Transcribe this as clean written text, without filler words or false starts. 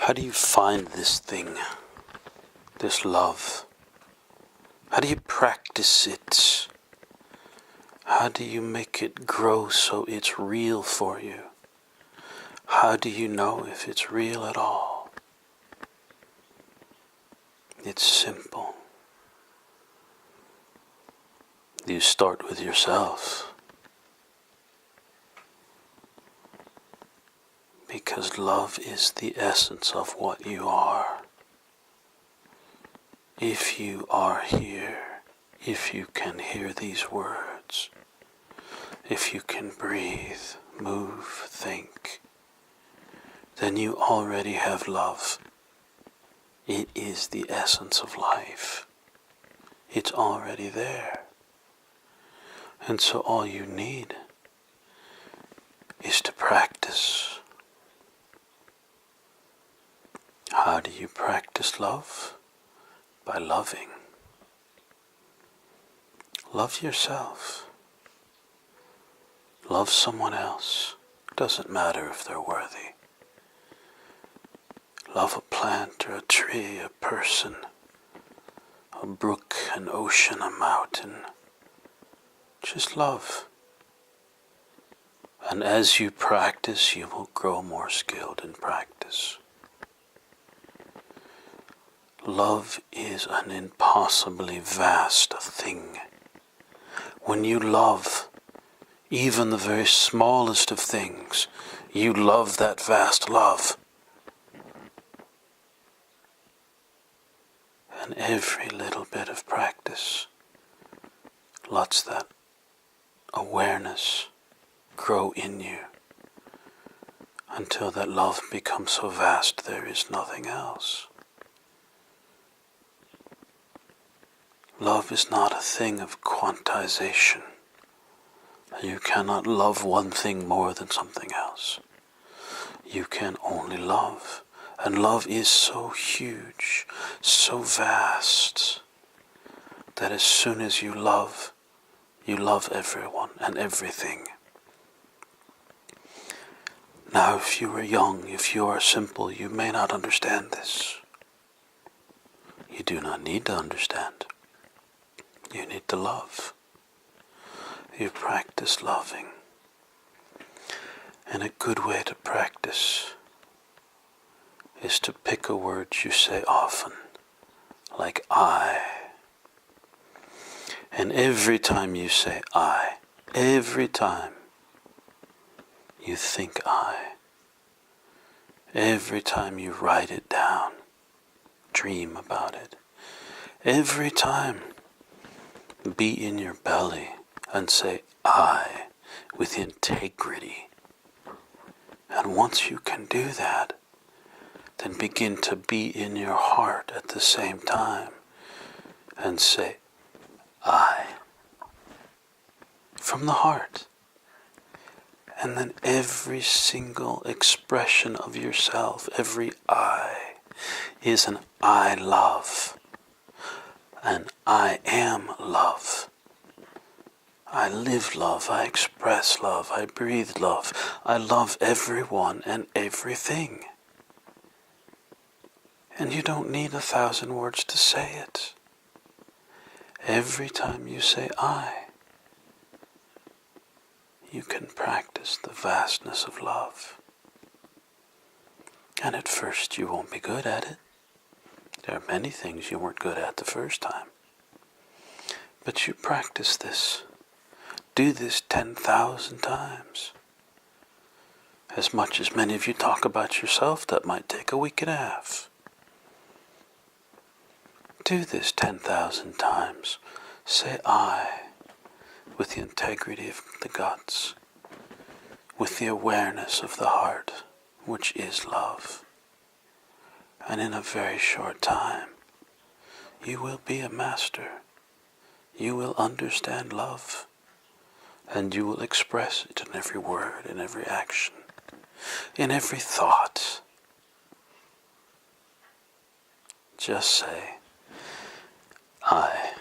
How do you find this thing, this love? How do you practice it? How do you make it grow so it's real for you? How do you know if it's real at all? It's simple. You start with yourself. Because love is the essence of what you are. If you are here, if you can hear these words, if you can breathe, move, think, then you already have love. It is the essence of life. It's already there. And so all you need is to practice. How do you practice love? By loving. Love yourself. Love someone else. Doesn't matter if they're worthy. Love a plant or a tree, a person, a brook, an ocean, a mountain. Just love. And as you practice, you will grow more skilled in practice. Love is an impossibly vast thing. When you love, even the very smallest of things, you love that vast love. And every little bit of practice lets that awareness grow in you until that love becomes so vast there is nothing else. Love is not a thing of quantization. You cannot love one thing more than something else. You can only love. And love is so huge, so vast, that as soon as you love everyone and everything. Now, if you are young, if you are simple, you may not understand this. You do not need to understand. You need to love. You practice loving. And a good way to practice is to pick a word you say often, like I. And every time you say I, every time you think I, every time you write it down, dream about it, every time be in your belly and say I with integrity. And once you can do that, then begin to be in your heart at the same time and say I from the heart. And then every single expression of yourself, every I, is an I love. And I am love. I live love, I express love, I breathe love. I love everyone and everything. And you don't need 1,000 words to say it. Every time you say I, you can practice the vastness of love. And at first you won't be good at it. There are many things you weren't good at the first time. But you practice this. Do this 10,000 times. As much as many of you talk about yourself, that might take a week and a half. Do this 10,000 times. Say I with the integrity of the guts, with the awareness of the heart, which is love. And in a very short time, you will be a master. You will understand love. And you will express it in every word, in every action, in every thought. Just say, I.